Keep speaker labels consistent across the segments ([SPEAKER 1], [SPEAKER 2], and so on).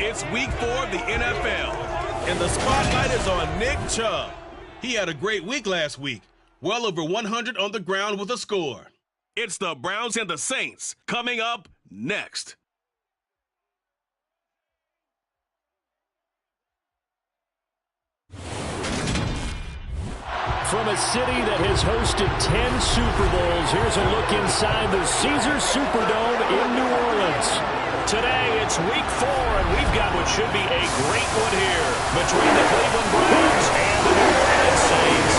[SPEAKER 1] It's week 4 of the NFL, and the spotlight is on Nick Chubb. He had a great week last week, well over 100 on the ground with a score. It's the Browns and the Saints coming up next.
[SPEAKER 2] From a city that has hosted 10 Super Bowls, here's a look inside the Caesars Superdome in New Orleans.
[SPEAKER 3] Today, it's week 4, and we've got what should be a great one here between the Cleveland Browns and the New Orleans Saints.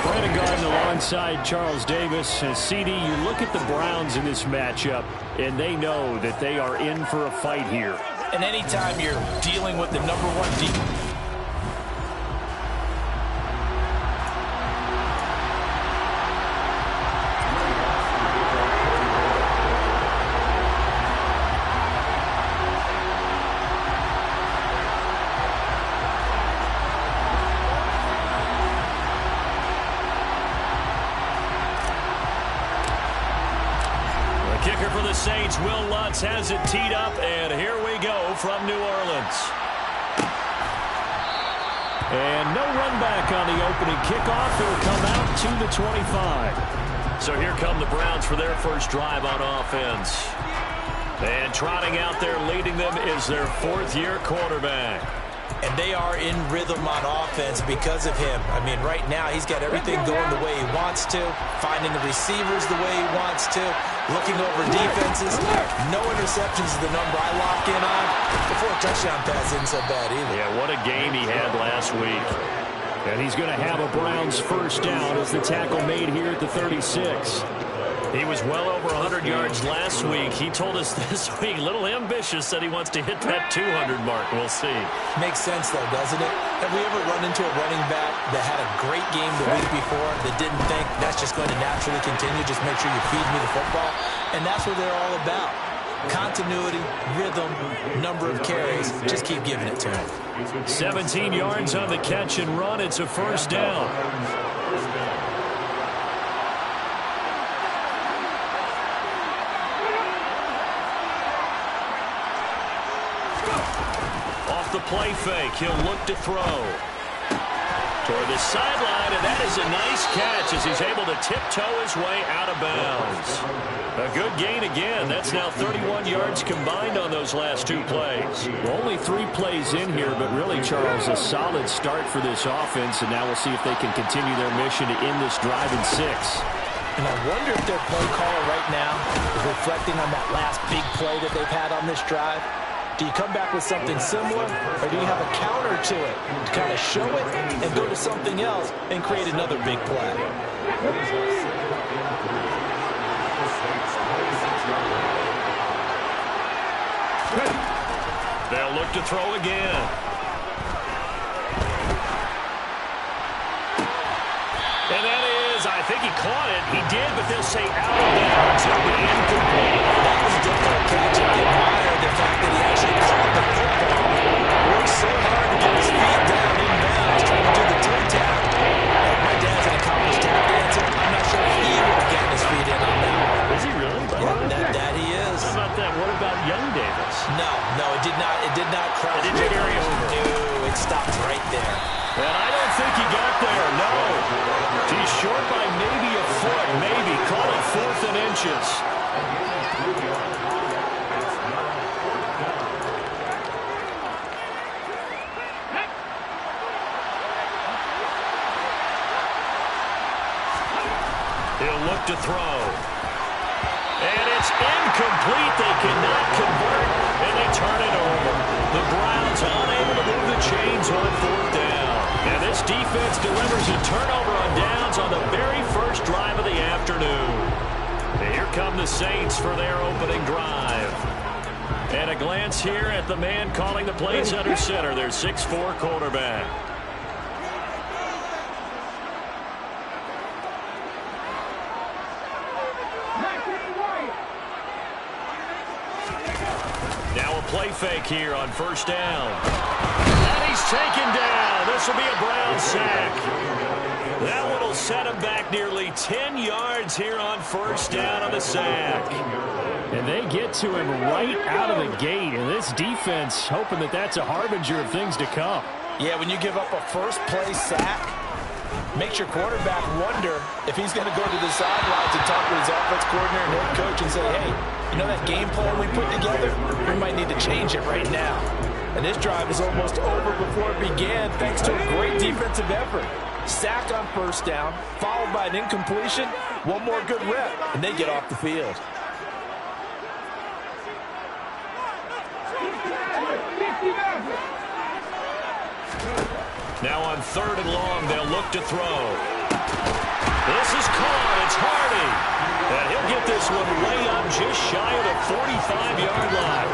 [SPEAKER 2] Brandon Garden alongside Charles Davis. And CD, you look at the Browns in this matchup, and they know that they are in for a fight here.
[SPEAKER 4] And anytime you're dealing with the number one
[SPEAKER 3] Kicker for the Saints, Will Lutz has it teed up, and here we go from New Orleans.
[SPEAKER 2] And no run back on the opening kickoff. It'll come out to the 25.
[SPEAKER 3] So here come the Browns for their first drive on offense. And trotting out there leading them is their fourth-year quarterback.
[SPEAKER 4] And they are in rhythm on offense because of him. I mean, right now, he's got everything going the way he wants to, finding the receivers the way he wants to, looking over defenses. No interceptions is the number I lock in on. The 4 touchdown pass isn't so bad either.
[SPEAKER 3] Yeah, what a game he had last week.
[SPEAKER 2] And he's going to have a Browns first down as the tackle made here at the 36.
[SPEAKER 3] He was well over 100 yards last week. He told us this week, a little ambitious, said he wants to hit that 200 mark. We'll see.
[SPEAKER 4] Makes sense, though, doesn't it? Have we ever run into a running back that had a great game the week before that didn't think that's just going to naturally continue? Just make sure you feed me the football. And that's what they're all about. Continuity, rhythm, number of carries. Just keep giving it to him.
[SPEAKER 2] 17 yards on the catch and run. It's a first down.
[SPEAKER 3] Off the play fake, he'll look to throw. Toward the sideline, and that is a nice catch as he's able to tiptoe his way out of bounds. A good gain again. That's now 31 yards combined on those last 2 plays.
[SPEAKER 2] Well, only 3 plays in here, but really, Charles, a solid start for this offense, and now we'll see if they can continue their mission to end this drive in 6.
[SPEAKER 4] And I wonder if their play caller right now is reflecting on that last big play that they've had on this drive. Do you come back with something similar, or do you have a counter to it to kind of show it and go to something else and create another big play?
[SPEAKER 3] They'll look to throw again. And that is, I think he caught it. He did, but they'll say out of bounds. It'll be incomplete.
[SPEAKER 4] That was definitely a catch. I admire the fact that he actually caught the football. Worked so hard to get his feet down in bounds, trying to do the toe tap. Like my dad's an accomplished tap dancer. I'm not sure if he would have gotten his feet in on that one.
[SPEAKER 3] Is he really?
[SPEAKER 4] Yeah, that he is.
[SPEAKER 3] How about that? What about young Davis?
[SPEAKER 4] No, it did not. It did not cross.
[SPEAKER 3] It didn't carry over.
[SPEAKER 4] No, it stopped right there.
[SPEAKER 3] And I don't think he got there. No. He's short by maybe a foot. Maybe. Call it 4th and inches. He'll look to throw. And it's incomplete. They cannot convert, and they turn it over. The Browns unable to move the chains on 4th down. And this defense delivers a turnover on downs on the very first drive of the afternoon. And here come the Saints for their opening drive. And a glance here at the man calling the plays under center, their 6'4" quarterback. Now a play fake here on first down. And he's taken down. This will be a Brown sack. That one will set him back nearly 10 yards here on first down on the sack.
[SPEAKER 2] And they get to him right out of the gate, and this defense hoping that that's a harbinger of things to come.
[SPEAKER 4] Yeah, when you give up a first-play sack, makes your quarterback wonder if he's going to go to the sidelines and talk with his offense coordinator and head coach and say, hey, you know that game plan we put together? We might need to change it right now. And this drive is almost over before it began thanks to a great defensive effort. Sack on first down, followed by an incompletion, one more good rep, and they get off the field.
[SPEAKER 3] Now on 3rd and long, they'll look to throw. This is caught. It's Hardy. And he'll get this one way up just shy of the 45-yard line.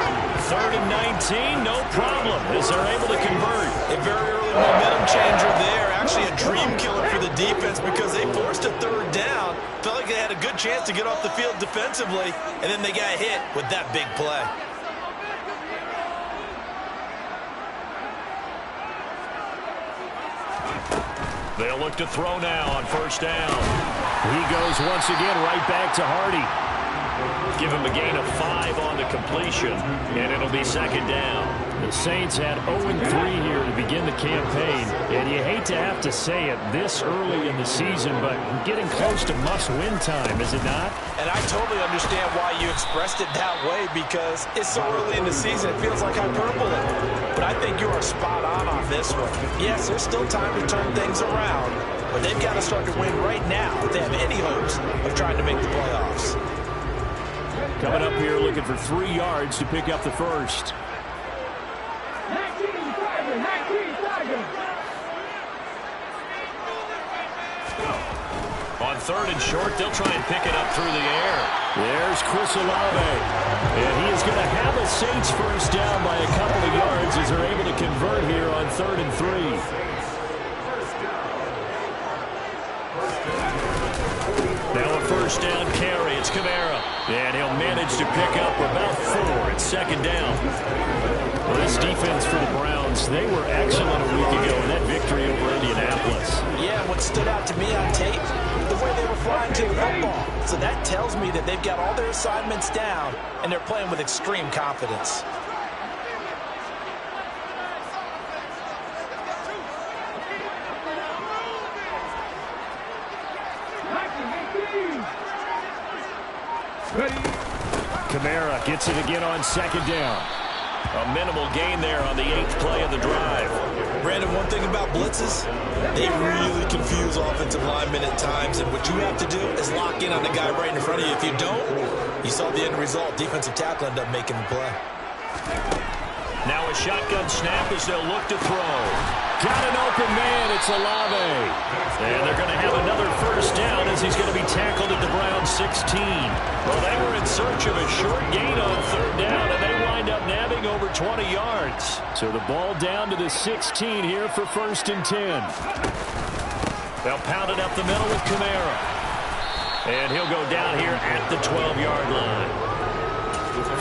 [SPEAKER 3] 3rd and 19, no problem, as they're able to convert.
[SPEAKER 4] A very early momentum changer there. Actually a dream killer for the defense because they forced a 3rd down. Felt like they had a good chance to get off the field defensively, and then they got hit with that big play.
[SPEAKER 3] They'll look to throw now on first down.
[SPEAKER 2] He goes once again right back to Hardy.
[SPEAKER 3] Give him a gain of 5 on the completion, and it'll be 2nd down.
[SPEAKER 2] The Saints had 0-3 here to begin the campaign, and you hate to have to say it this early in the season, but getting close to must-win time, is it not?
[SPEAKER 4] And I totally understand why you expressed it that way because it's so early in the season, it feels like hyperbole. But I think you are spot on this one. Yes, there's still time to turn things around, but they've got to start to win right now if they have any hopes of trying to make the playoffs.
[SPEAKER 2] Coming up here looking for 3 yards to pick up the first.
[SPEAKER 3] On 3rd and short, they'll try and pick it up through the air.
[SPEAKER 2] There's Chris Olave. And he is going to have a Saints first down by a couple of yards as they're able to convert here on 3rd and 3.
[SPEAKER 3] Now a first down carry. It's Kamara.
[SPEAKER 2] And he'll manage to pick up about 4. It's 2nd down. Well, this defense for the Browns, they were excellent a week ago in that victory over Indianapolis.
[SPEAKER 4] Yeah, what stood out to me on tape, the way they were flying to the football. So that tells me that they've got all their assignments down, and they're playing with extreme confidence.
[SPEAKER 2] Kamara gets it again on 2nd down.
[SPEAKER 3] A minimal gain there on the 8th play of the drive.
[SPEAKER 4] Brandon, one thing about blitzes, they really confuse offensive linemen at times, and what you have to do is lock in on the guy right in front of you. If you don't, you saw the end result. Defensive tackle ended up making the play.
[SPEAKER 3] Now a shotgun snap as they'll look to throw.
[SPEAKER 2] Got an open man. It's Olave.
[SPEAKER 3] And they're going to have another first down as he's going to be tackled at the Browns 16. Well, they were in search of a short gain on 3rd down, and they wind up nabbing over 20 yards.
[SPEAKER 2] So the ball down to the 16 here for 1st and 10.
[SPEAKER 3] They'll pound it up the middle with Kamara. And he'll go down here at the 12-yard line.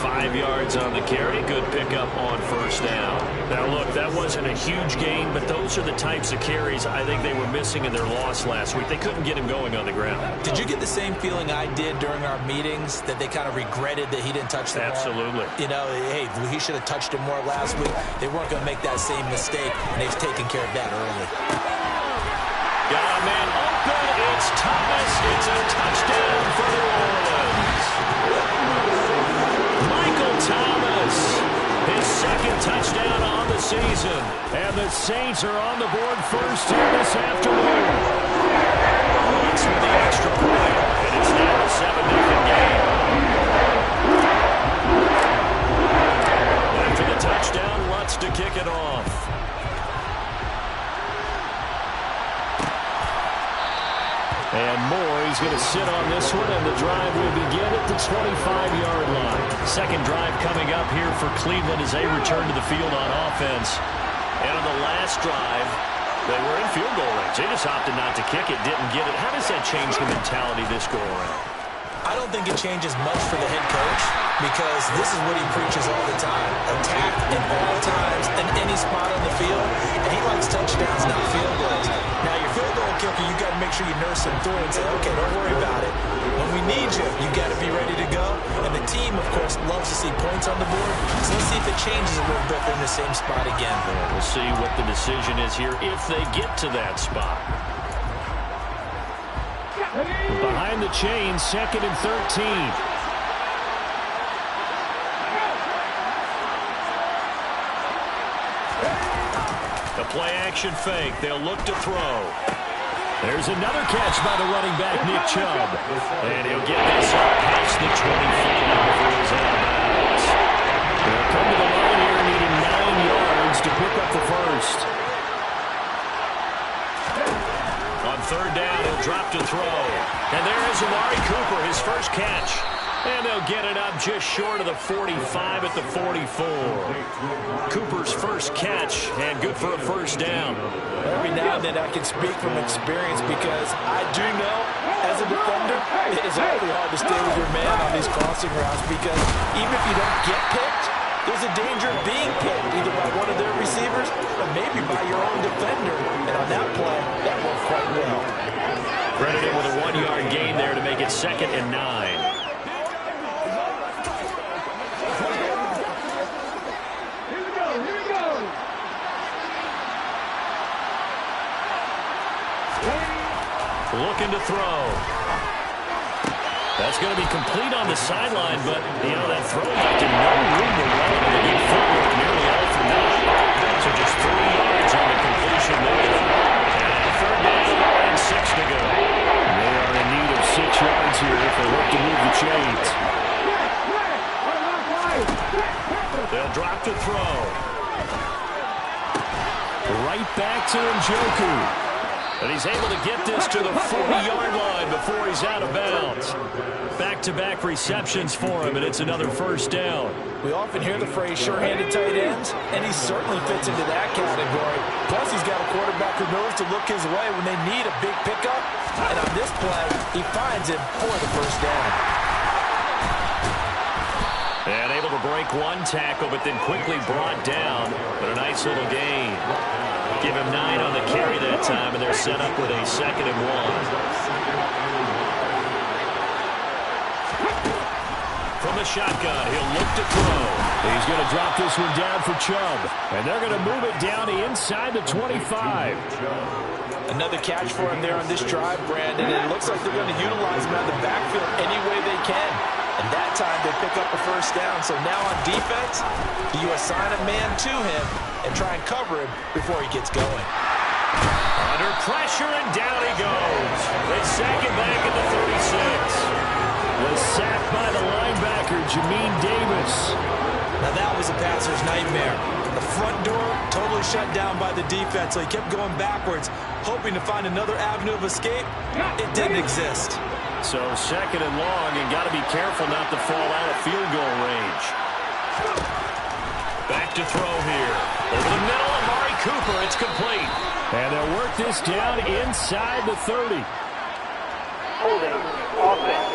[SPEAKER 3] 5 yards on the carry. Good pickup on first down. Now, look, that wasn't a huge gain, but those are the types of carries I think they were missing in their loss last week. They couldn't get him going on the ground.
[SPEAKER 4] Did you get the same feeling I did during our meetings, that they kind of regretted that he didn't touch the ball?
[SPEAKER 3] Absolutely.
[SPEAKER 4] You know, hey, he should have touched it more last week. They weren't going to make that same mistake, and they've taken care of that early.
[SPEAKER 3] Got a man open. It's Thomas. It's a touchdown for New Orleans. Michael Thomas, his 2nd touchdown on the season.
[SPEAKER 2] And the Saints are on the board first here this afternoon.
[SPEAKER 3] Lutz with the extra point, and it's now a 7-0 game. After the touchdown, Lutz to kick it off.
[SPEAKER 2] And Moore, he's going to sit on this one, and the drive will begin at the 25-yard line.
[SPEAKER 3] 2nd drive coming up here for Cleveland as they return to the field on offense. And on the last drive, they were in field goal range. They just opted not to kick it, didn't get it. How does that change the mentality this go-around?
[SPEAKER 4] I don't think it changes much for the head coach because this is what he preaches all the time. Attack at all times in any spot on the field, and he likes touchdowns, not field goals. Now, your field goal kicker linebacker, you got to make sure you nurse him through and say, okay, don't worry about it. When we need you, you got to be ready to go. And the team, of course, loves to see points on the board. So let's see if it changes a little bit. They're in the same spot again.
[SPEAKER 3] We'll see what the decision is here if they get to that spot.
[SPEAKER 2] Behind the chains, 2nd and 13.
[SPEAKER 3] The play-action fake. They'll look to throw.
[SPEAKER 2] There's another catch by the running back, Nick Chubb.
[SPEAKER 3] And he'll get this up past the 25 before he's out of bounds.
[SPEAKER 2] They'll come to the line here needing 9 yards to pick up the first.
[SPEAKER 3] On 3rd down, he'll drop to throw. And there is Amari Cooper, his first catch. And they'll get it up just short of the 45 at the 44. Cooper's first catch, and good for a first down.
[SPEAKER 4] Every now and then I can speak from experience because I do know, as a defender, it is awfully hard to stay with your man on these crossing routes because even if you don't get picked, there's a danger of being picked either by one of their receivers or maybe by your own defender. And on that play, that worked quite well.
[SPEAKER 3] Credited with a 1-yard gain there to make it 2nd and 9. Looking to throw. That's going to be complete on the sideline, but, you know, that throw left him no room to run, and they get footwork nearly all for naught. So just 3 yards on the completion there. And 3rd down and 6 to go.
[SPEAKER 2] They are in need of 6 yards here if they look to move the chains.
[SPEAKER 3] They'll drop to throw.
[SPEAKER 2] Right back to Njoku.
[SPEAKER 3] And he's able to get this to the 40-yard line before he's out of bounds. Back-to-back receptions for him, and it's another first down.
[SPEAKER 4] We often hear the phrase sure-handed tight ends, and he certainly fits into that category. Plus, he's got a quarterback who knows to look his way when they need a big pickup. And on this play, he finds him for the first down.
[SPEAKER 3] And able to break one tackle, but then quickly brought down. But a nice little gain. Give him 9 on the carry that time, and they're set up with a 2nd and 1. From the shotgun, he'll look to throw.
[SPEAKER 2] He's going to drop this one down for Chubb. And they're going to move it down inside the 25.
[SPEAKER 4] Another catch for him there on this drive, Brandon. And it looks like they're going to utilize him out of the backfield any way they can. And that time they pick up a first down. So now on defense, do you assign a man to him and try and cover him before he gets going?
[SPEAKER 3] Under pressure, and down he goes. They sack him back at the 36.
[SPEAKER 2] The sack by the linebacker, Jamin Davis.
[SPEAKER 4] Now that was a passer's nightmare. The front door totally shut down by the defense, so he kept going backwards, hoping to find another avenue of escape. It didn't exist.
[SPEAKER 3] So 2nd and long, and got to be careful not to fall out of field goal range. Back to throw here. Over the middle, Amari Cooper. It's complete.
[SPEAKER 2] And they'll work this down inside the 30.
[SPEAKER 5] Holding offense.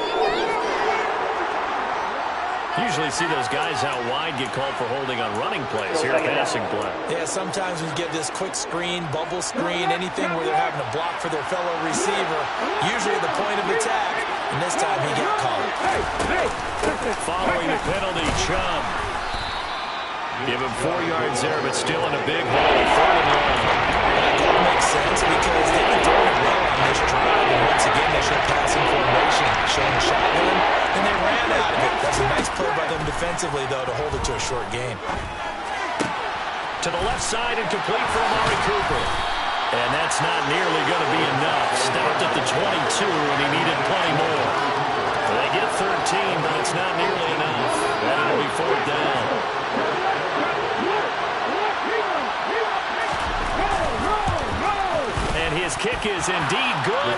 [SPEAKER 3] Usually see those guys out wide get called for holding on running plays. Here, passing play.
[SPEAKER 4] Yeah, sometimes we get this quick screen, bubble screen, anything where they're having to block for their fellow receiver, usually at the point of attack, and this time he got caught.
[SPEAKER 3] Following the penalty, Chubb. Give him 4 yards there, but still in a big hole. 3rd and long.
[SPEAKER 4] That makes sense because they've been throwing it well on this drive, and once again they show passing formation, showing a shotgun, and they ran out of it. That's a nice play by them defensively, though, to hold it to a short game.
[SPEAKER 3] To the left side and complete for Amari Cooper. And that's not nearly going to be enough. Stopped at the 22, and he needed plenty more. They get 13, but it's not nearly enough. And it'll be 4th down. And his kick is indeed good.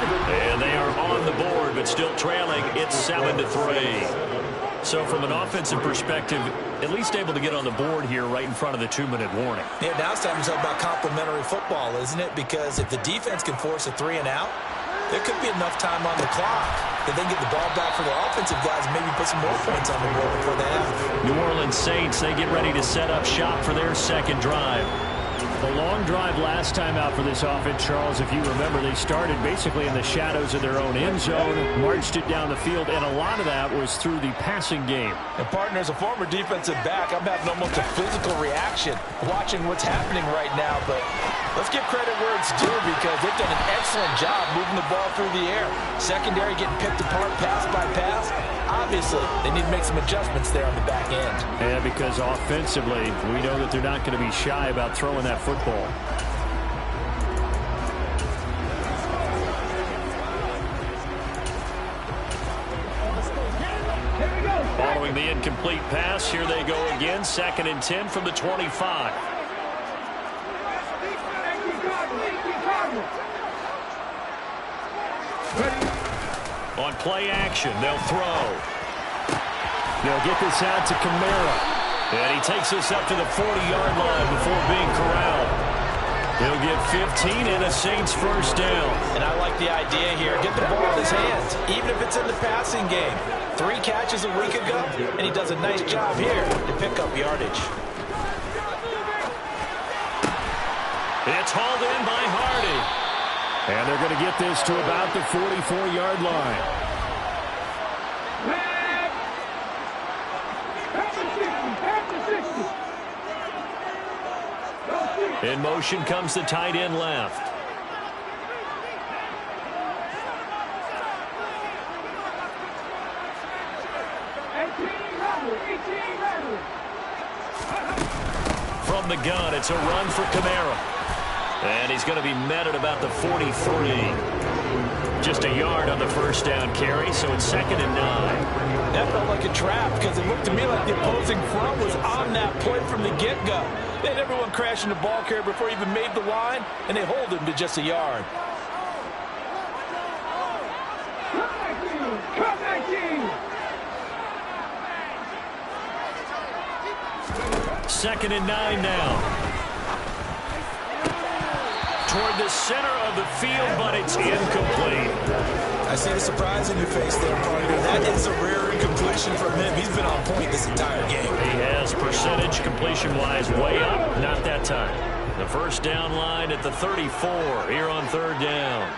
[SPEAKER 3] And they are on the board, but still trailing. It's 7-3. So from an offensive perspective, at least able to get on the board here right in front of the 2-minute warning.
[SPEAKER 4] Yeah, now it's time to talk about complementary football, isn't it? Because if the defense can force a 3 and out, there could be enough time on the clock that they can get the ball back for their offensive guys and maybe put some more points on the board before they have.
[SPEAKER 3] New Orleans Saints, they get ready to set up shop for their second drive.
[SPEAKER 2] The long drive last time out for this offense, Charles, if you remember, they started basically in the shadows of their own end zone, marched it down the field, and a lot of that was through the passing game.
[SPEAKER 4] And partner, as a former defensive back, I'm having almost a physical reaction watching what's happening right now. But let's give credit where it's due because they've done an excellent job moving the ball through the air. Secondary getting picked apart pass by pass. Obviously, they need to make some adjustments there on the back end.
[SPEAKER 2] Yeah, because offensively, we know that they're not going to be shy about throwing that football.
[SPEAKER 3] Following the incomplete pass, here they go again. 2nd and 10 from the 25. On play action, they'll throw.
[SPEAKER 2] They'll get this out to Kamara.
[SPEAKER 3] And he takes us up to the 40-yard line before being corralled. He'll get 15 and a Saints first down.
[SPEAKER 4] And I like the idea here. Get the ball in his hands, even if it's in the passing game. 3 catches a week ago, and he does a nice job here to pick up yardage.
[SPEAKER 3] It's hauled in by Hardy.
[SPEAKER 2] And they're going to get this to about the 44-yard line.
[SPEAKER 3] In motion comes the tight end left. From the gun, it's a run for Kamara. And he's going to be met at about the 43. Just a yard on the first down carry, so it's 2nd and 9.
[SPEAKER 4] That felt like a trap because it looked to me like the opposing front was on that play from the get-go. They had everyone crashing the ball carrier before he even made the line, and they hold him to just a yard.
[SPEAKER 3] Second and 9 now. Toward the center of the field, but it's incomplete.
[SPEAKER 4] I see the surprise in your face there, partner. That is a rare incompletion from him. He's been on point this entire game.
[SPEAKER 3] He has percentage completion-wise way up. Not that time. The first down line at the 34 here on 3rd down.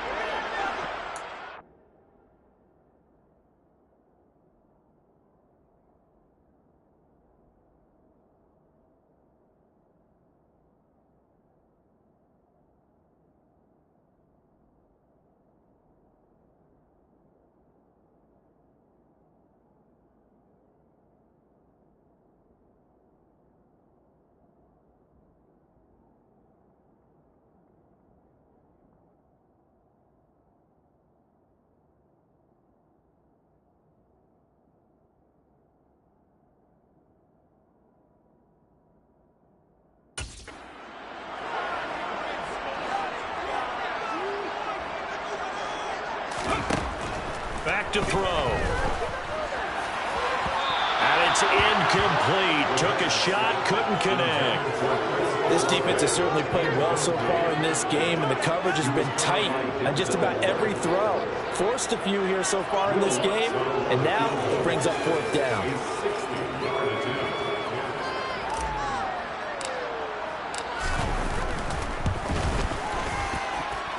[SPEAKER 3] Back to throw. And it's incomplete. Took a shot, couldn't connect.
[SPEAKER 4] This defense has certainly played well so far in this game, and the coverage has been tight on just about every throw. Forced a few here so far in this game, and now it brings up 4th down.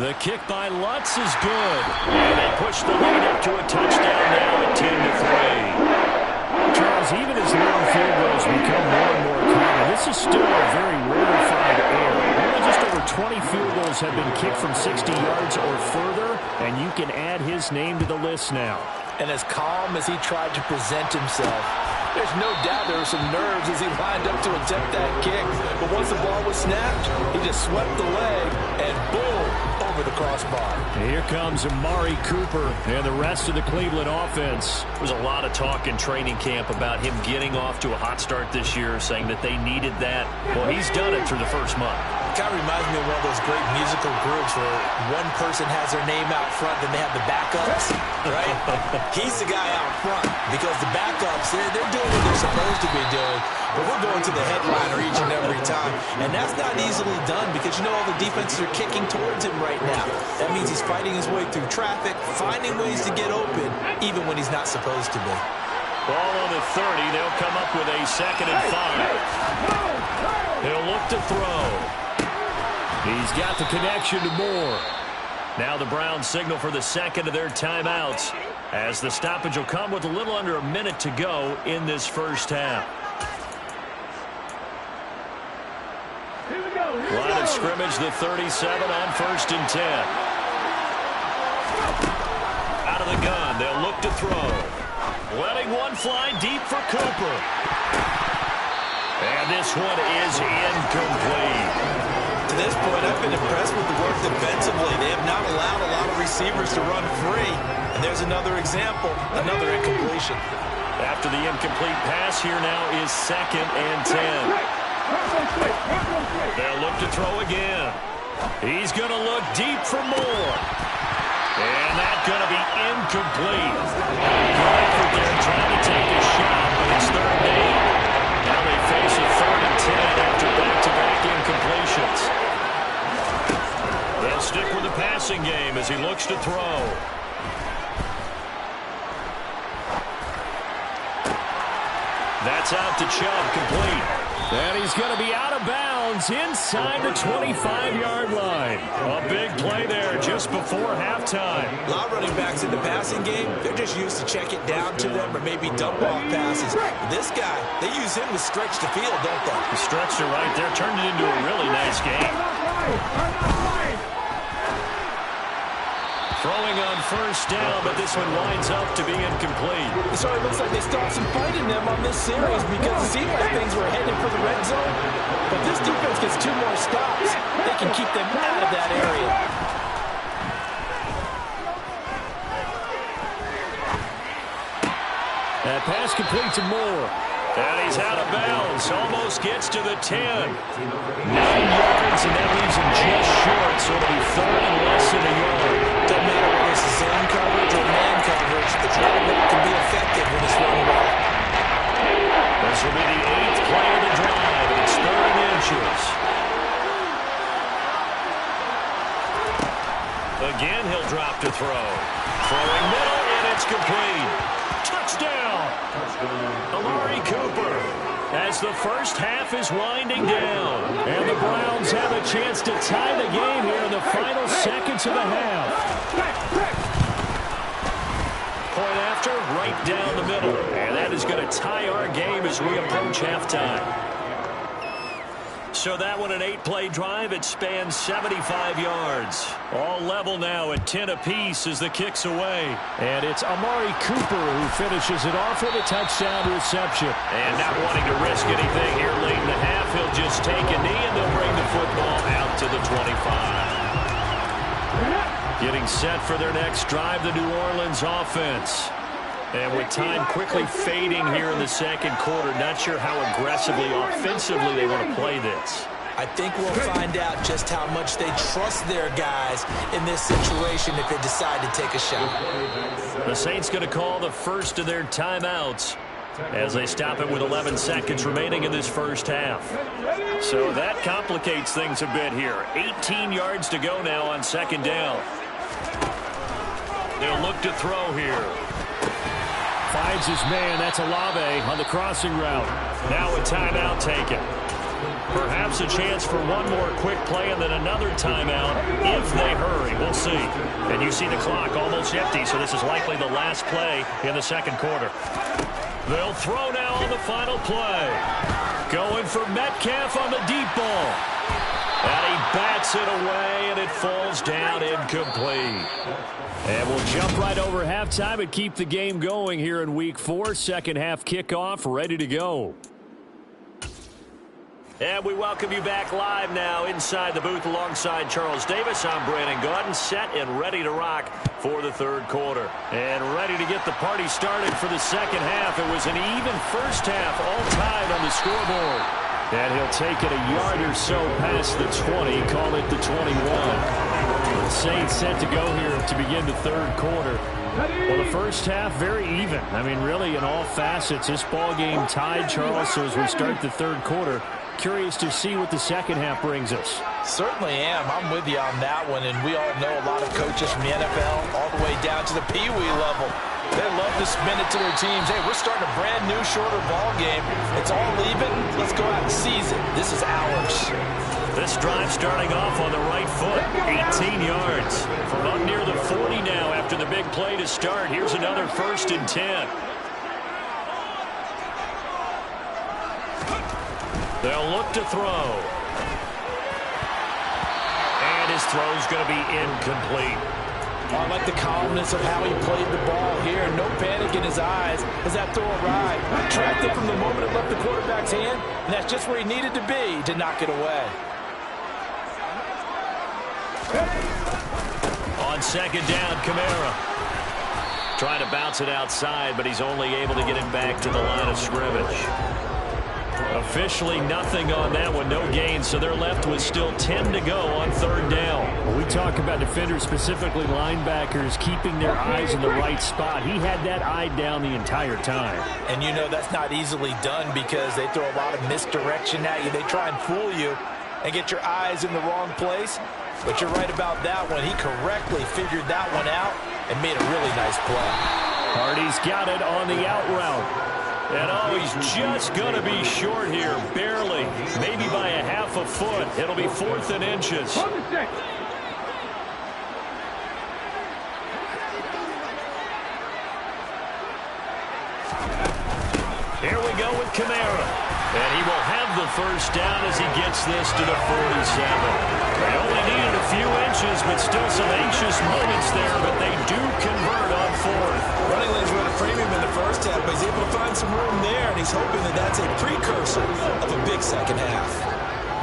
[SPEAKER 3] The kick by Lutz is good. And they push the lead up to a touchdown now at 10-3.
[SPEAKER 2] Charles, even as long field goals become more and more common, this is still a very rarefied air. Only just over 20 field goals have been kicked from 60 yards or further, and you can add his name to the list now.
[SPEAKER 4] And as calm as he tried to present himself, there's no doubt there were some nerves as he lined up to attempt that kick. But once the ball was snapped, he just swept the leg, and boom, over the crossbar.
[SPEAKER 2] Here comes Amari Cooper and the rest of the Cleveland offense.
[SPEAKER 3] There was a lot of talk in training camp about him getting off to a hot start this year, saying that they needed that. Well, he's done it through the first month.
[SPEAKER 4] It kind of reminds me of one of those great musical groups where one person has their name out front, then they have the backups, right? He's the guy out front because the backups, they're doing what they're supposed to be doing, but we're going to the headliner each and every time. And that's not easily done because you know all the defenses are kicking towards him right now. That means he's fighting his way through traffic, finding ways to get open, even when he's not supposed to be.
[SPEAKER 3] Ball on the 30. They'll come up with a 2nd and 5. He'll look to throw. He's got the connection to Moore. Now the Browns signal for the second of their timeouts, as the stoppage will come with a little under a minute to go in this first half. Line of scrimmage, the 37 on 1st and 10. Out of the gun, they'll look to throw. Letting one fly deep for Cooper. And this one is incomplete.
[SPEAKER 4] To this point, I've been impressed with the work defensively. They have not allowed a lot of receivers to run free. And there's another example, another incompletion.
[SPEAKER 3] After the incomplete pass, here now is 2nd and 10. They'll look to throw again. He's going to look deep for Moore. And that's going to be incomplete. Good effort there trying to take a shot, but it's 3rd and 8. Now they face a 3rd and 10 after back-to-back incompletions. They'll stick with the passing game as he looks to throw. That's out to Chubb, complete. And he's going to be out of bounds inside the 25-yard line. A big play there just before halftime.
[SPEAKER 4] A lot of running backs in the passing game, they're just used to check it down to them or maybe dump off passes. This guy, they use him to stretch the field, don't they?
[SPEAKER 3] He stretched it right there, turned it into a really nice game. Throwing on 1st down, but this one winds up to be incomplete.
[SPEAKER 4] It sort of looks like they still have some fight in them on this series because it seemed like things were headed for the red zone. But this defense gets 2 more stops. They can keep them out of that area.
[SPEAKER 3] That pass complete to Moore. And he's out of bounds. Almost gets to the 10. 9 yards, and that leaves him just short. So it'll be 3rd and less than a yard.
[SPEAKER 4] Doesn't matter whether it's zone coverage or man coverage. The drag route can be effective when it's run well.
[SPEAKER 3] This will be the 8th play of the drive, and it's 3rd and inches. Again, he'll drop to throw. Throwing middle, and it's complete. Touchdown! Amari Cooper, as the first half is winding down. And the Browns have a chance to tie the game here in the final seconds of the half. Point after, right down the middle. And that is going to tie our game as we approach halftime. So that one, an 8-play drive. It spans 75 yards. All level now at 10 apiece as the kick's away. And it's Amari Cooper who finishes it off with a touchdown reception. And not wanting to risk anything here late in the half, he'll just take a knee and they'll bring the football out to the 25. Getting set for their next drive, the New Orleans offense. And with time quickly fading here in the second quarter, not sure how aggressively, offensively they want to play this.
[SPEAKER 4] I think we'll find out just how much they trust their guys in this situation if they decide to take a shot.
[SPEAKER 3] The Saints going to call the first of their timeouts as they stop it with 11 seconds remaining in this first half. So that complicates things a bit here. 18 yards to go now on 2nd down. They'll look to throw here. Finds his man. That's Olave on the crossing route. Now a timeout taken. Perhaps a chance for one more quick play and then another timeout if they hurry. We'll see. And you see the clock almost empty, so this is likely the last play in the second quarter. They'll throw now on the final play. Going for Metcalf on the deep ball. And he bats it away, and it falls down incomplete. And we'll jump right over halftime and keep the game going here in Week 4. Second half kickoff ready to go. And we welcome you back live now inside the booth alongside Charles Davis. I'm Brandon Gaudin, set and ready to rock for the third quarter. And ready to get the party started for the second half. It was an even first half, all tied on the scoreboard. And he'll take it a yard or so past the 20, call it the 21. The Saints set to go here to begin the third quarter. Well, the first half, very even. I mean, really, in all facets, this ball game tied, Charles. So as we start the third quarter, curious to see what the second half brings us.
[SPEAKER 4] Certainly am. I'm with you on that one. And we all know a lot of coaches from the NFL all the way down to the Pee Wee level. They love to spin it to their teams. Hey, we're starting a brand new, shorter ball game. It's all even. Let's go out and seize it. This is ours.
[SPEAKER 3] This drive starting off on the right foot. 18 yards. From up near the 40 now after the big play to start. Here's another 1st and 10. They'll look to throw. And his throw's going to be incomplete.
[SPEAKER 4] I like the calmness of how he played the ball here. No panic in his eyes as that throw arrived. Tracked it from the moment it left the quarterback's hand, and that's just where he needed to be to knock it away.
[SPEAKER 3] On 2nd down, Kamara. Trying to bounce it outside, but he's only able to get it back to the line of scrimmage. Officially nothing on that one, no gain, so they're left with still 10 to go on 3rd down.
[SPEAKER 2] When we talk about defenders, specifically linebackers, keeping their eyes in the right spot. He had that eye down the entire time.
[SPEAKER 4] And you know that's not easily done because they throw a lot of misdirection at you. They try and fool you and get your eyes in the wrong place. But you're right about that one. He correctly figured that one out and made a really nice play.
[SPEAKER 2] Hardy's got it on the out route.
[SPEAKER 3] And oh, he's just going to be short here, barely, maybe by a half a foot. It'll be 4th and inches. Here we go with Kamara. And he will have the 1st down as he gets this to the 47. They only needed a few inches, but still some anxious moments there, but they do convert on 4th.
[SPEAKER 4] Running lanes were at a premium in the first half, but he's able to find some room there, and he's hoping that that's a precursor of a big second half.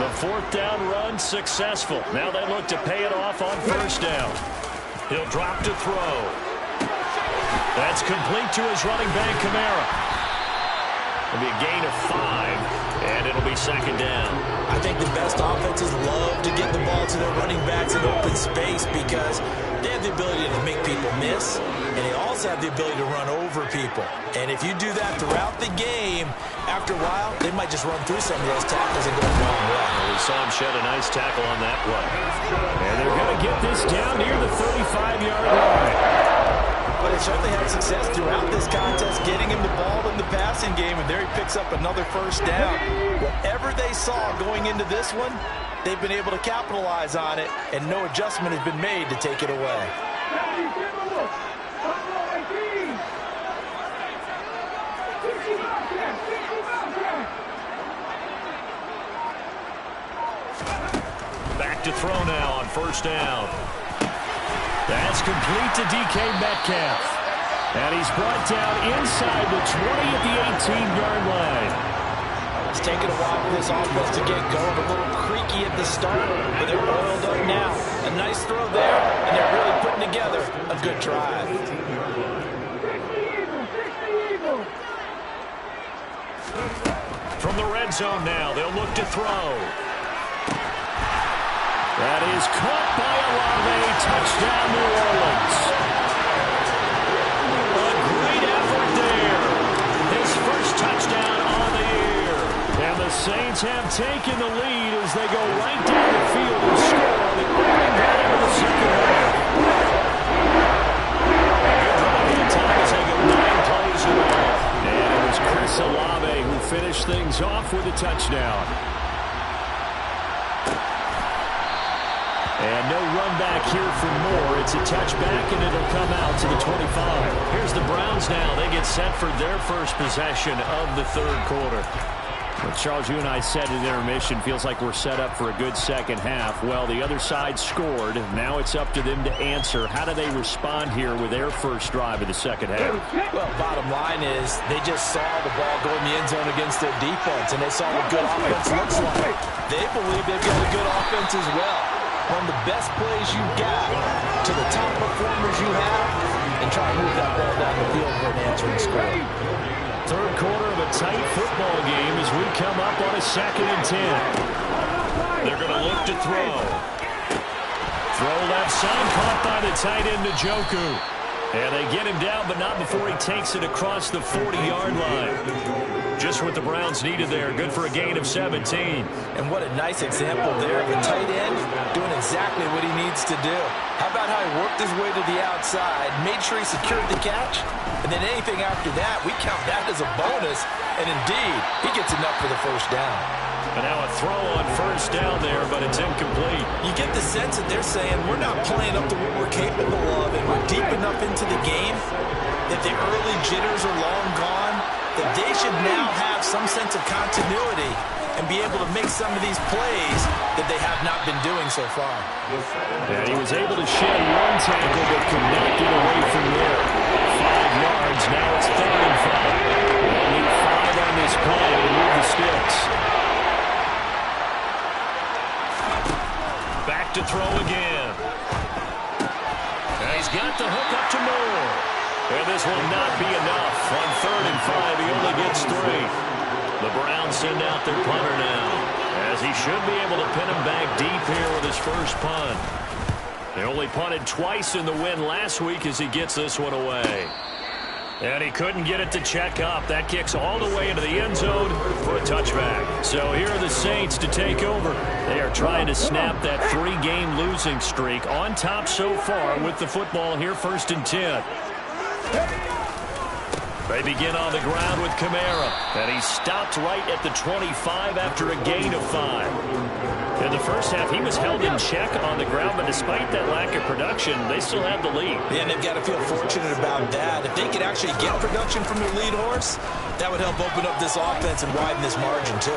[SPEAKER 3] The 4th down run successful. Now they look to pay it off on 1st down. He'll drop to throw. That's complete to his running back, Kamara. It'll be a gain of 5, and it'll be 2nd down.
[SPEAKER 4] I think the best offenses love to get the ball to their running backs in open space because they have the ability to make people miss, and they also have the ability to run over people. And if you do that throughout the game, after a while, they might just run through some of those tackles and go the wrong way.
[SPEAKER 3] Well, we saw him shed a nice tackle on that play. And they're going to get this down near the 35-yard line.
[SPEAKER 4] But they certainly had success throughout this contest, getting him the ball in the passing game, and there he picks up another 1st down. Whatever they saw going into this one, they've been able to capitalize on it, and no adjustment has been made to take it away.
[SPEAKER 3] Back to throw now on 1st down. That's complete to DK Metcalf. And he's brought down inside the 20 at the 18-yard line.
[SPEAKER 4] It's taken a while for this offense to get going. A little creaky at the start, but they're oiled up now. A nice throw there, and they're really putting together a good drive.
[SPEAKER 3] From the red zone now, they'll look to throw. That is caught by Olave. Touchdown, New Orleans. A great effort there. His first touchdown on the year. And the Saints have taken the lead as they go right down the field and score on the opening drive of the second half. Good driving time as they go 9 plays in all. And it was Chris Olave who finished things off with a touchdown. And no run back here for more. It's a touchback, and it'll come out to the 25. Here's the Browns now. They get set for their first possession of the 3rd quarter.
[SPEAKER 2] Well, Charles, you and I said at intermission, feels like we're set up for a good second half. Well, the other side scored. Now it's up to them to answer. How do they respond here with their first drive of the second half?
[SPEAKER 4] Well, bottom line is they just saw the ball go in the end zone against their defense, and they saw what good offense looks like. They believe they've got a good offense as well. From the best plays you got to the top performers you have, and try to move that ball down the field for an answering score.
[SPEAKER 3] 3rd quarter of a tight football game as we come up on a 2nd and 10. They're going to look to throw. Throw left side, caught by the tight end Njoku. And they get him down, but not before he takes it across the 40-yard line. Just what the Browns needed there. Good for a gain of 17.
[SPEAKER 4] And what a nice example there of a tight end doing exactly what he needs to do. How about how he worked his way to the outside, made sure he secured the catch, and then anything after that, we count that as a bonus. And indeed, he gets enough for the first down.
[SPEAKER 3] And now a throw on first down there, but it's incomplete.
[SPEAKER 4] You get the sense that they're saying we're not playing up to what we're capable of, and we're deep enough into the game that the early jitters are long gone, that they should now have some sense of continuity and be able to make some of these plays that they have not been doing so far.
[SPEAKER 2] And he was able to shed one tackle, but could not get away from there. 5 yards, now it's 3rd and 5. They'll need 5 on this play to move the sticks.
[SPEAKER 3] Back to throw again. And he's got the hook up to Moore. And this will not be enough. On 3rd and 5, he only gets 3. The Browns send out their punter now, as he should be able to pin him back deep here with his first punt. They only punted twice in the win last week as he gets this one away. And he couldn't get it to check up. That kicks all the way into the end zone for a touchback. So here are the Saints to take over. They are trying to snap that 3-game losing streak. On top so far with the football here, 1st and 10. They begin on the ground with Kamara, and he stopped right at the 25 after a gain of 5. In the first half, he was held in check on the ground, but despite that lack of production, they still have the lead.
[SPEAKER 4] Yeah, and they've got to feel fortunate about that. If they could actually get production from their lead horse, that would help open up this offense and widen this margin, too.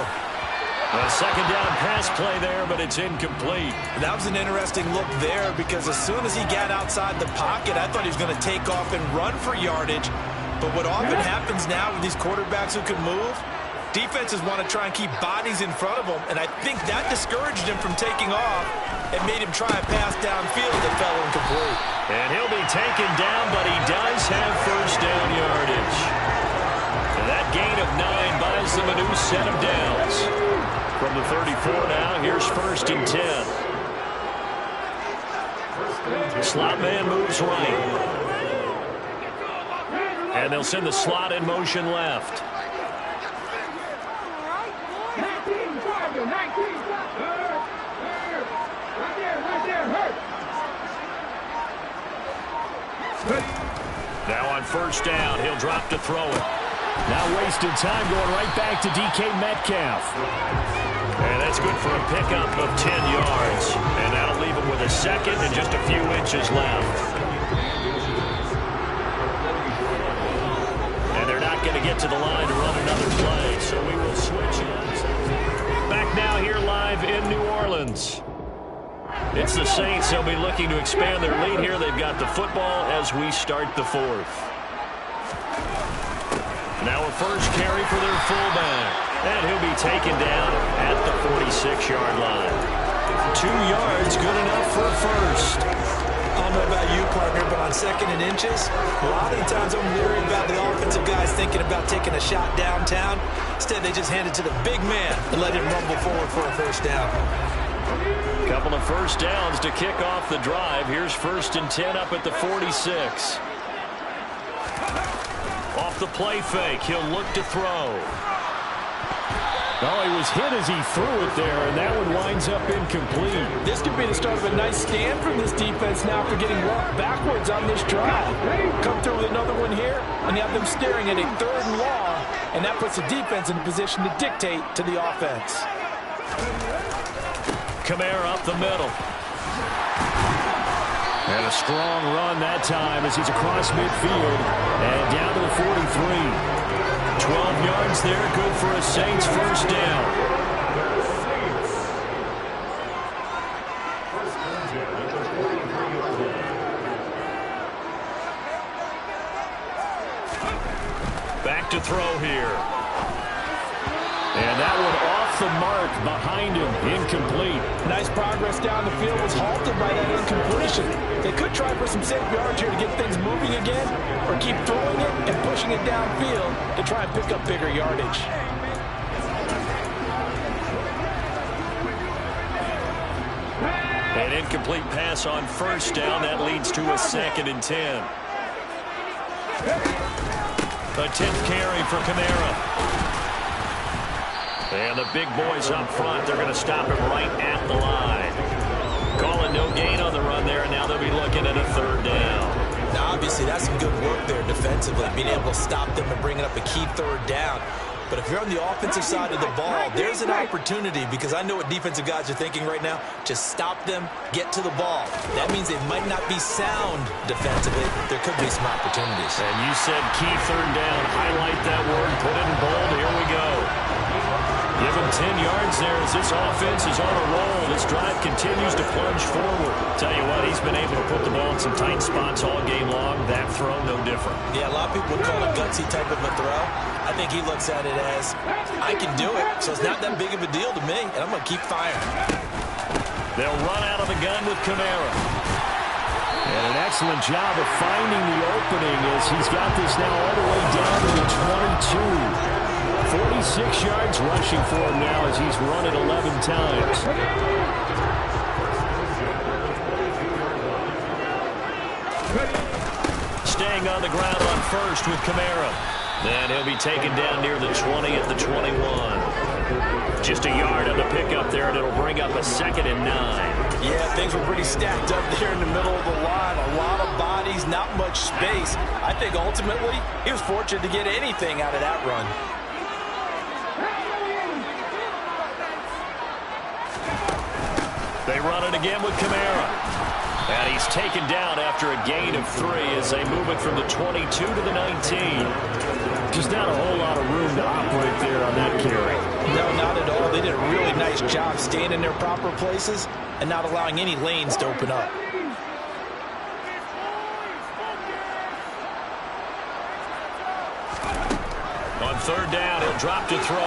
[SPEAKER 3] A 2nd down pass play there, but it's incomplete.
[SPEAKER 4] That was an interesting look there because as soon as he got outside the pocket, I thought he was going to take off and run for yardage. But what often happens now with these quarterbacks who can move, defenses want to try and keep bodies in front of them, and I think that discouraged him from taking off and made him try a pass downfield that fell incomplete.
[SPEAKER 3] And he'll be taken down, but he does have first down yardage. And that gain of 9 buys them a new set of downs. From the 34 now, here's 1st and 10. Slot man moves right. And they'll send the slot in motion left. Now on first down, he'll drop to throw it.
[SPEAKER 2] Now wasted time going right back to DK Metcalf.
[SPEAKER 3] And that's good for a pickup of 10 yards. And that'll leave him with a 2nd and just a few inches left. Going to get to the line to run another play, so we will switch it. Back now here live in New Orleans. It's the Saints. They'll be looking to expand their lead here. They've got the football as we start the 4th. Now a first carry for their fullback, and he'll be taken down at the 46-yard line. 2 yards, good enough for a first.
[SPEAKER 4] I don't know about you, partner, but on 2nd and inches, a lot of the times I'm leery about the offensive guys thinking about taking a shot downtown. Instead, they just hand it to the big man and let him rumble forward for a first down.
[SPEAKER 3] Couple of first downs to kick off the drive. Here's 1st and 10 up at the 46. Off the play fake, he'll look to throw.
[SPEAKER 2] Oh, he was hit as he threw it there, and that one winds up incomplete.
[SPEAKER 6] This could be the start of a nice stand from this defense now for getting walked backwards on this drive. Come through with another one here, and you have them staring at a 3rd and long, and that puts the defense in a position to dictate to the offense.
[SPEAKER 3] Kamara up the middle.
[SPEAKER 2] And a strong run that time as he's across midfield and down to the 43.
[SPEAKER 3] 12 yards there, good for a Saints first down. Back to throw here.
[SPEAKER 2] And that one off the mark behind him, incomplete.
[SPEAKER 6] Nice progress down the field was halted by that incompletion. They could try for some safe yards here to get things moving again, or keep throwing it and pushing it downfield to try and pick up bigger yardage.
[SPEAKER 3] An incomplete pass on first down. That leads to a 2nd and 10. A 10th carry for Kamara. And the big boys up front, they're going to stop him right at the line. Calling no gain on the run there, and now they'll be looking at a third down.
[SPEAKER 4] Now, obviously, that's some good work there defensively, being able to stop them and bringing up a key third down. But if you're on the offensive side of the ball, there's an opportunity, because I know what defensive guys are thinking right now. Just stop them, get to the ball. That means they might not be sound defensively. There could be some opportunities.
[SPEAKER 3] And you said key third down. Highlight that word. Put it in bold. Here we go. Give him 10 yards there as this offense is on a roll. This drive continues to plunge forward. Tell you what, he's been able to put the ball in some tight spots all game long. That throw, no different.
[SPEAKER 4] Yeah, a lot of people would call it gutsy type of a throw. I think he looks at it as, I can do it, so it's not that big of a deal to me, and I'm going to keep firing.
[SPEAKER 3] They'll run out of the gun with Kamara.
[SPEAKER 2] And an excellent job of finding the opening as he's got this now all the way down to the 22. 46 yards rushing for him now as he's run it 11 times.
[SPEAKER 3] Staying on the ground on first with Kamara. Then he'll be taken down near the 20 at the 21. Just a yard on the pickup there, and it'll bring up a 2nd and 9.
[SPEAKER 6] Yeah, things were pretty stacked up there in the middle of the line. A lot of bodies, not much space. I think ultimately he was fortunate to get anything out of that run.
[SPEAKER 3] They run it again with Kamara. And he's taken down after a gain of 3 as they move it from the 22 to the 19.
[SPEAKER 2] Just not a whole lot of room to operate there on that carry.
[SPEAKER 6] No, not at all. They did a really nice job staying in their proper places and not allowing any lanes to open up.
[SPEAKER 3] On third down, he'll drop to throw.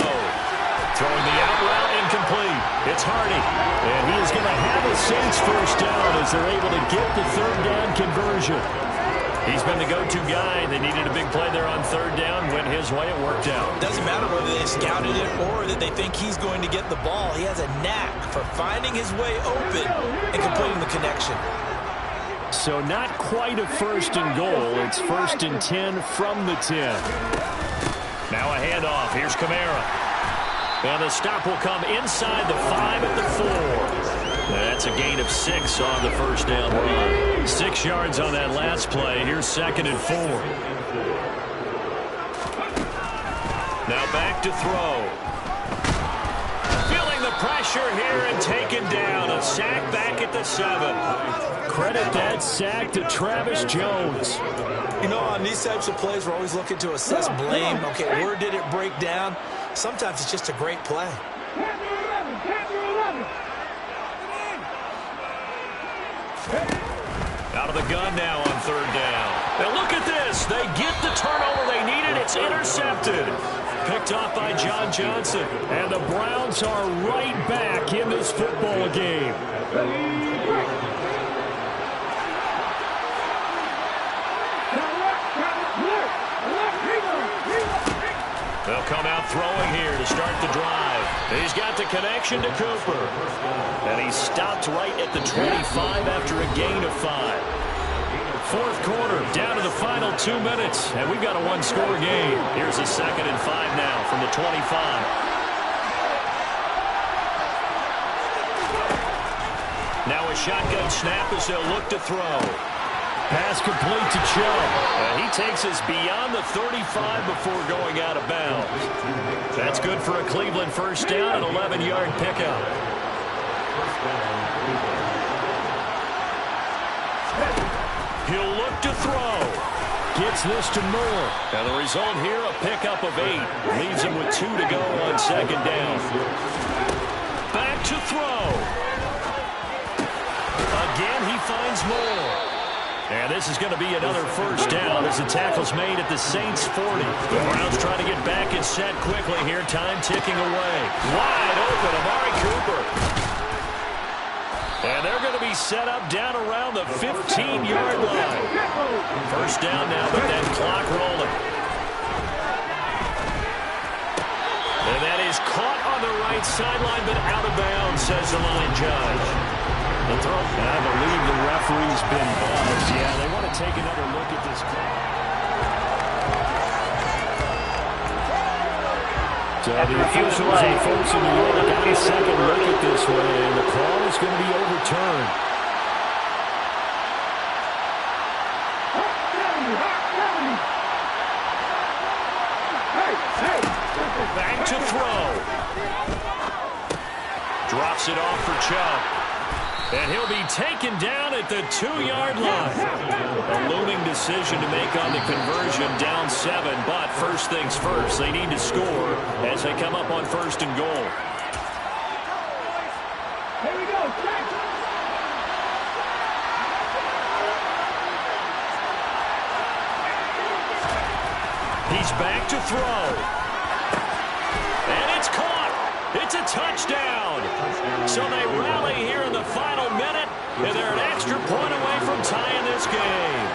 [SPEAKER 3] Throwing the out route incomplete. It's Hardy.
[SPEAKER 2] And he is going to have a Saints first down as they're able to get the third down conversion.
[SPEAKER 3] He's been the go-to guy. They needed a big play there on third down. Went his way. It worked out.
[SPEAKER 4] Doesn't matter whether they scouted it or that they think he's going to get the ball. He has a knack for finding his way open and completing the connection.
[SPEAKER 2] So not quite a first and goal. It's 1st and 10 from the 10.
[SPEAKER 3] Now a handoff. Here's Kamara. And the stop will come inside the 5 at the 4. That's a gain of 6 on the first down run. 6 yards on that last play. Here's 2nd and 4. Now back to throw. Feeling the pressure here and taken down. A sack back at the 7.
[SPEAKER 2] Credit that sack to Travis Jones.
[SPEAKER 4] You know, on these types of plays, we're always looking to assess blame. Okay, where did it break down? Sometimes it's just a great play.
[SPEAKER 3] Out of the gun now on third down. And look at this. They get the turnover they needed. It's intercepted. Picked off by John Johnson.
[SPEAKER 2] And the Browns are right back in this football game.
[SPEAKER 3] They'll come out throwing here to start the drive. He's got the connection to Cooper. And he's stopped right at the 25 after a gain of 5. Fourth quarter, down to the final 2 minutes. And we've got a one-score game. Here's a 2nd and 5 now from the 25. Now a shotgun snap as they'll look to throw.
[SPEAKER 2] Pass complete to Chubb.
[SPEAKER 3] And he takes us beyond the 35 before going out of bounds. That's good for a Cleveland first down, an 11-yard pickup. He'll look to throw.
[SPEAKER 2] Gets this to Moore.
[SPEAKER 3] And the result here, a pickup of 8. Leaves him with 2 to go on 2nd down. Back to throw. Again, he finds Moore. And this is going to be another first down as the tackle's made at the Saints 40. The Browns trying to get back and set quickly here. Time ticking away. Wide open, Amari Cooper. And they're going to be set up down around the 15-yard line. First down now, but that clock rolling. And that is caught on the right sideline, but out of bounds, says the line judge. The throw.
[SPEAKER 2] I believe the referee's been buzzed. Yeah, they want to take another look at this. So the officials and folks in New York got a second look at this one, and the call is going to be overturned.
[SPEAKER 3] Back to throw. Drops it off for Chubb. And he'll be taken down at the 2-yard line. A looming decision to make on the conversion, down 7. But first things first, they need to score as they come up on 1st and goal.
[SPEAKER 5] Here we go.
[SPEAKER 3] He's back to throw. And it's caught. It's a touchdown. So they rally here in the final minute, and they're an extra point away from tying this game.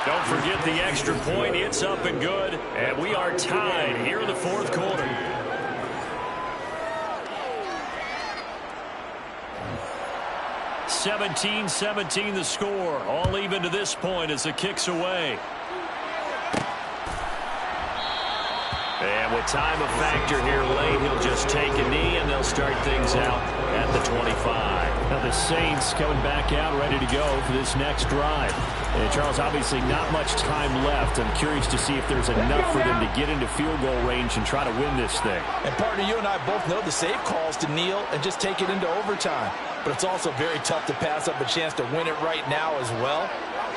[SPEAKER 3] Don't forget the extra point. It's up and good, and we are tied here in the 4th quarter. (17-17) the score. All even to this point as the kick's away. And with time a factor here late, he'll just take a knee, and they'll start things out at the 25.
[SPEAKER 2] Now the Saints coming back out, ready to go for this next drive. And Charles, obviously not much time left. I'm curious to see if there's enough for them to get into field goal range and try to win this thing.
[SPEAKER 6] And partner, you and I both know the safe calls to kneel and just take it into overtime. But it's also very tough to pass up a chance to win it right now as well.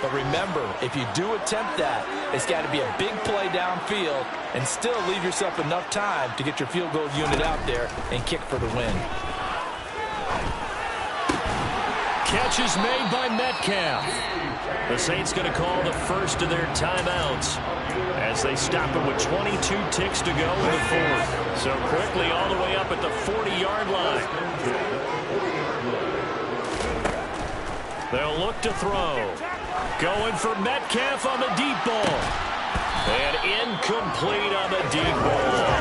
[SPEAKER 6] But remember, if you do attempt that, it's got to be a big play downfield and still leave yourself enough time to get your field goal unit out there and kick for the win.
[SPEAKER 3] Catch is made by Metcalf. The Saints going to call the first of their timeouts as they stop it with 22 ticks to go in the 4th. So quickly all the way up at the 40-yard line. They'll look to throw. Going for Metcalf on the deep ball. And incomplete on the deep ball.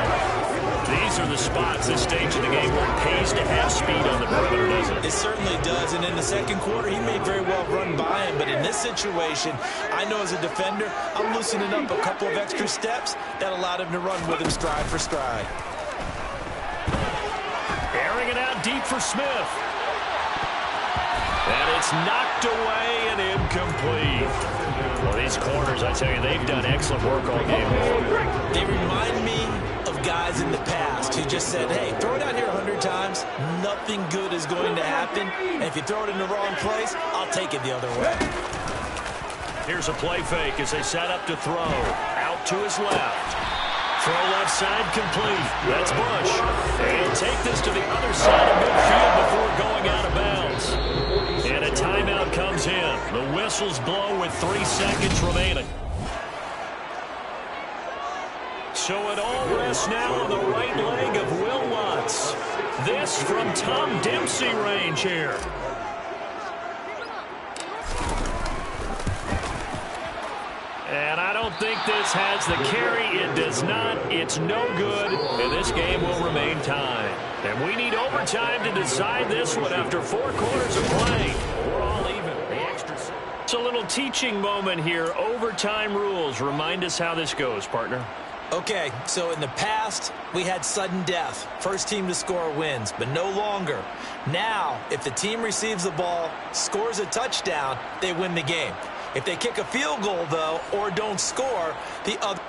[SPEAKER 3] These are the spots, this stage of the game, where it pays to have speed on the perimeter, doesn't it?
[SPEAKER 6] It certainly does, and in the 2nd quarter, he may very well run by him, but in this situation, I know as a defender, I'm loosening up a couple of extra steps that allowed him to run with him stride for stride.
[SPEAKER 3] Airing it out deep for Smith. And it's knocked away and incomplete. Well, these corners, I tell you, they've done excellent work all game long.
[SPEAKER 6] They remind me of guys in the past who just said, hey, throw it out here 100 times, nothing good is going to happen, and if you throw it in the wrong place, I'll take it the other way.
[SPEAKER 3] Here's a play fake as they set up to throw. Out to his left. Throw left side complete. That's Bush. And he'll take this to the other side of midfield before going out of bounds. And a timeout comes in. The whistles blow with 3 seconds remaining. So it all rests now on the right leg of Will Lutz. This from Tom Dempsey range here. And I don't think this has the carry. It does not. It's no good. And this game will remain tied. And we need overtime to decide this one after 4 quarters of play. We're all even. The extra. It's a little teaching moment here. Overtime rules. Remind us how this goes, partner.
[SPEAKER 6] Okay, so in the past, we had sudden death. First team to score wins, but no longer. Now, if the team receives the ball, scores a touchdown, they win the game. If they kick a field goal, though, or don't score, the other...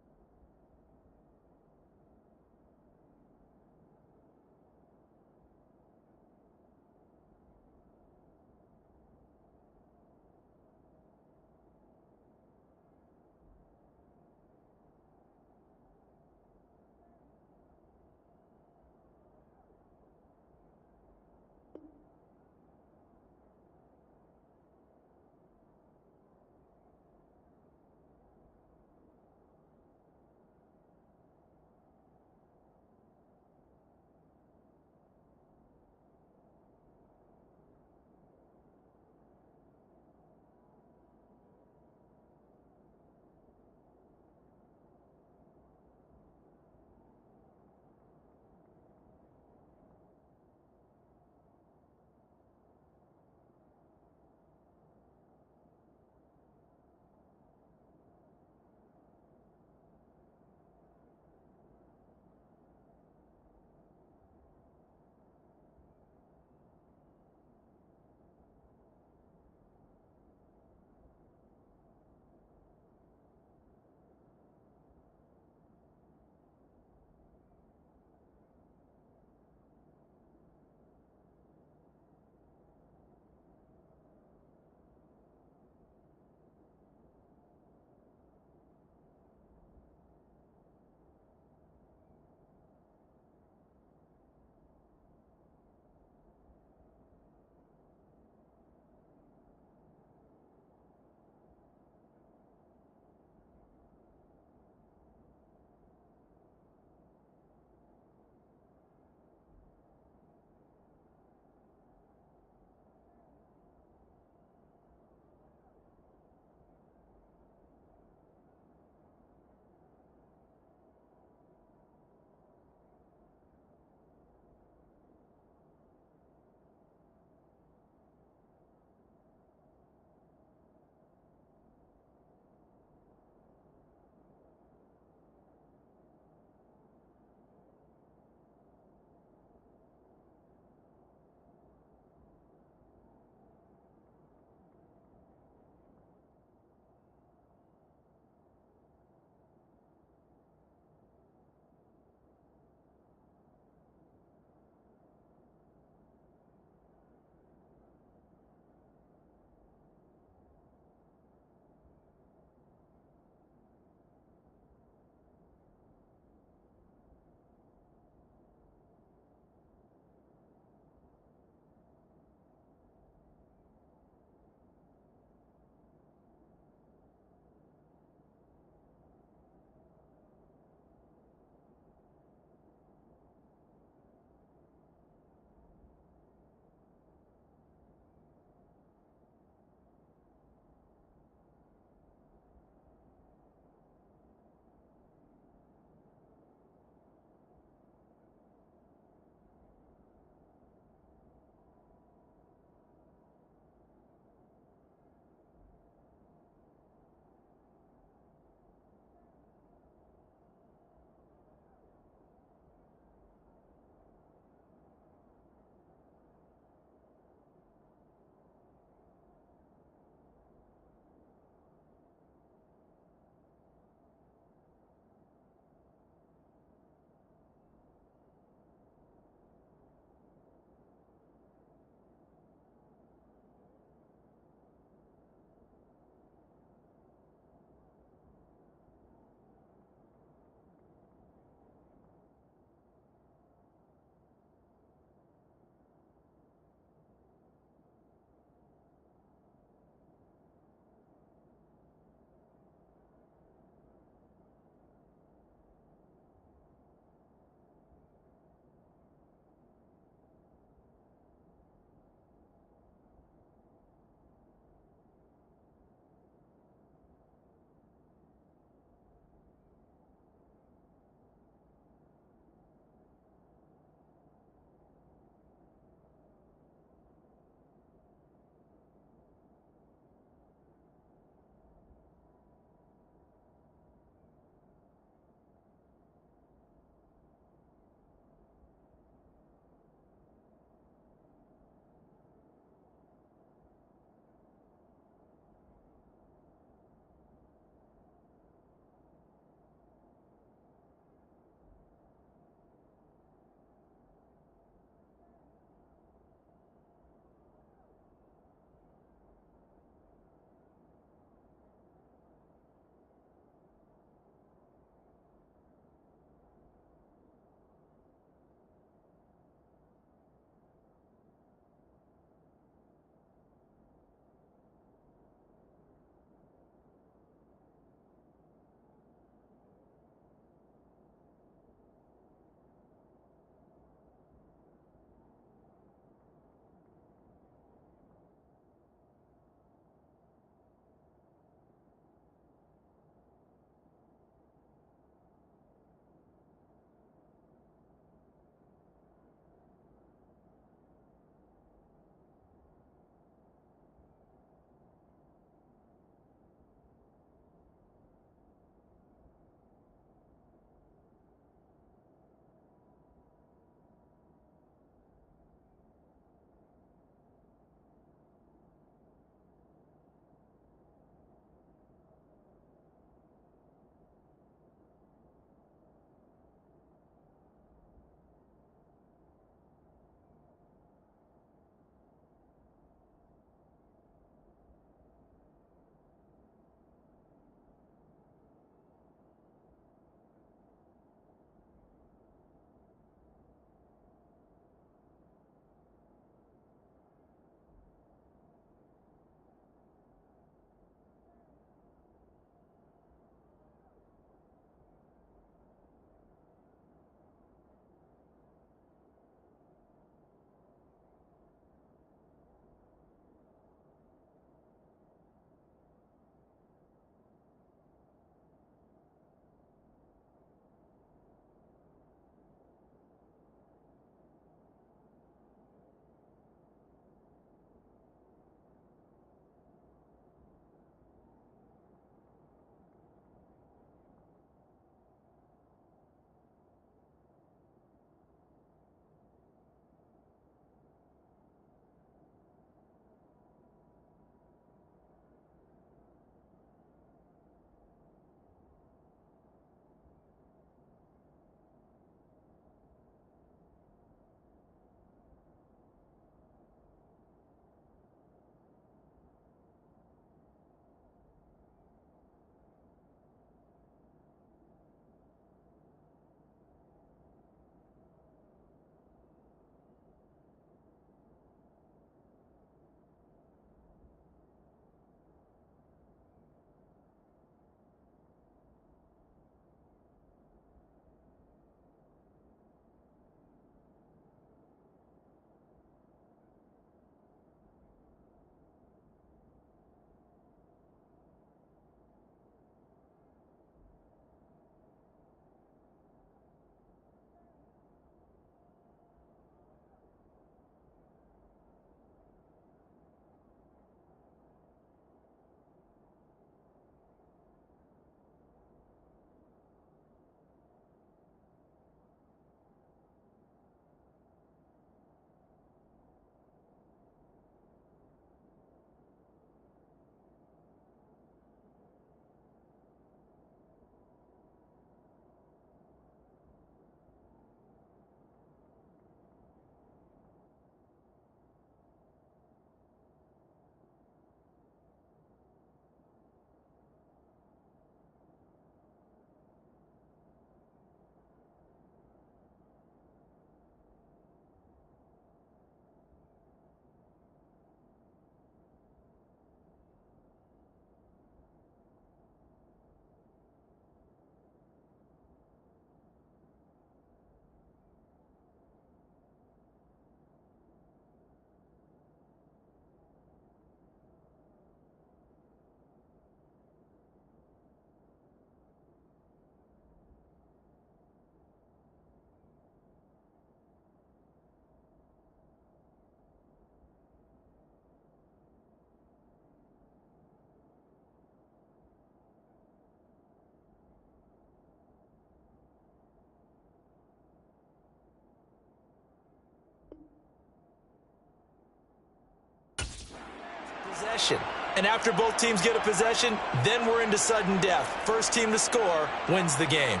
[SPEAKER 4] Possession. And after both teams get a possession, then we're into sudden death. First team to score wins the game.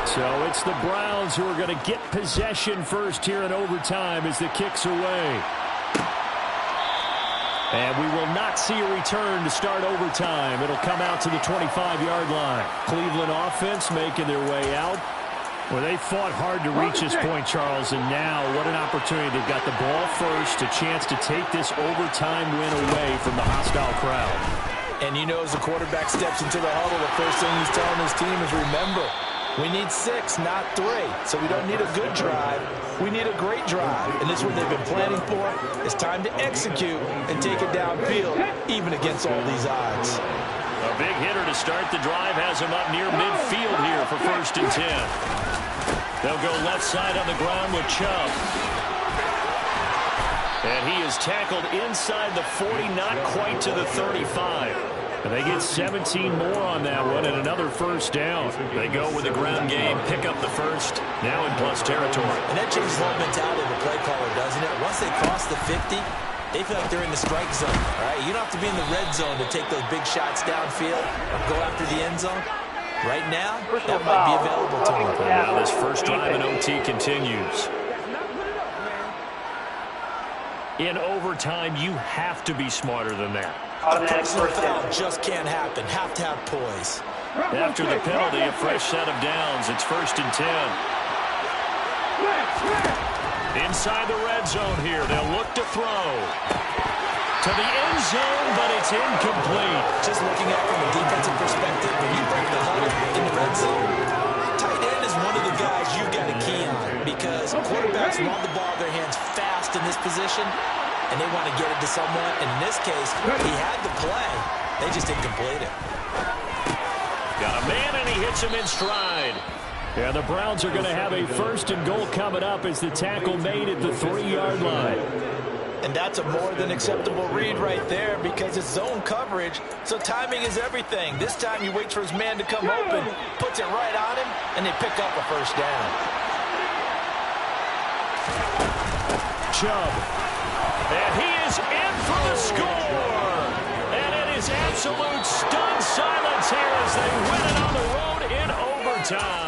[SPEAKER 2] So it's the Browns who are going to get possession first here in overtime as the kick's away. And we will not see a return to start overtime. It'll come out to the 25-yard line. Cleveland offense making their way out. Well, they fought hard to reach this point, Charles, and now what an opportunity. They've got the ball first, a chance to take this overtime win away from the hostile crowd.
[SPEAKER 6] And you know, as the quarterback steps into the huddle, the first thing he's telling his team is, remember, we need 6, not 3. So we don't need a good drive. We need a great drive. And this is what they've been planning for. It's time to execute and take it downfield, even against all these odds.
[SPEAKER 3] A big hitter to start the drive has him up near midfield here for 1st and 10. They'll go left side on the ground with Chubb. And he is tackled inside the 40, not quite to the 35. And they get 17 more on that one and another first down. They go with the ground game, pick up the first, now in plus territory.
[SPEAKER 4] And that changes the whole mentality of the play caller, doesn't it? Once they cross the 50, they feel like they're in the strike zone, right? You don't have to be in the red zone to take those big shots downfield or go after the end zone. Right now, that might be available to them.
[SPEAKER 3] Now this first drive in OT continues. In overtime, you have to be smarter than that.
[SPEAKER 4] A personal foul just can't happen. Have to have poise.
[SPEAKER 3] After the penalty, a fresh set of downs. It's 1st and 10. Inside the red zone here. They'll look to throw. To the end zone, but it's incomplete.
[SPEAKER 4] Just looking at it from a defensive perspective, when you break the huddle in the red zone, tight end is one of the guys you've got to key on because quarterbacks want the ball in their hands fast in this position, and they want to get it to someone. And in this case, he had the play. They just didn't complete it.
[SPEAKER 3] Got a man, and he hits him in stride.
[SPEAKER 2] Yeah, the Browns are going to have a 1st and goal coming up as the tackle made at the 3-yard line.
[SPEAKER 6] And that's a more than acceptable read right there because it's zone coverage, so timing is everything. This time he waits for his man to come open, puts it right on him, and they pick up a first down.
[SPEAKER 2] Chubb.
[SPEAKER 3] And he is in for the score. And it is absolute stunned silence here as they win it on the road in overtime.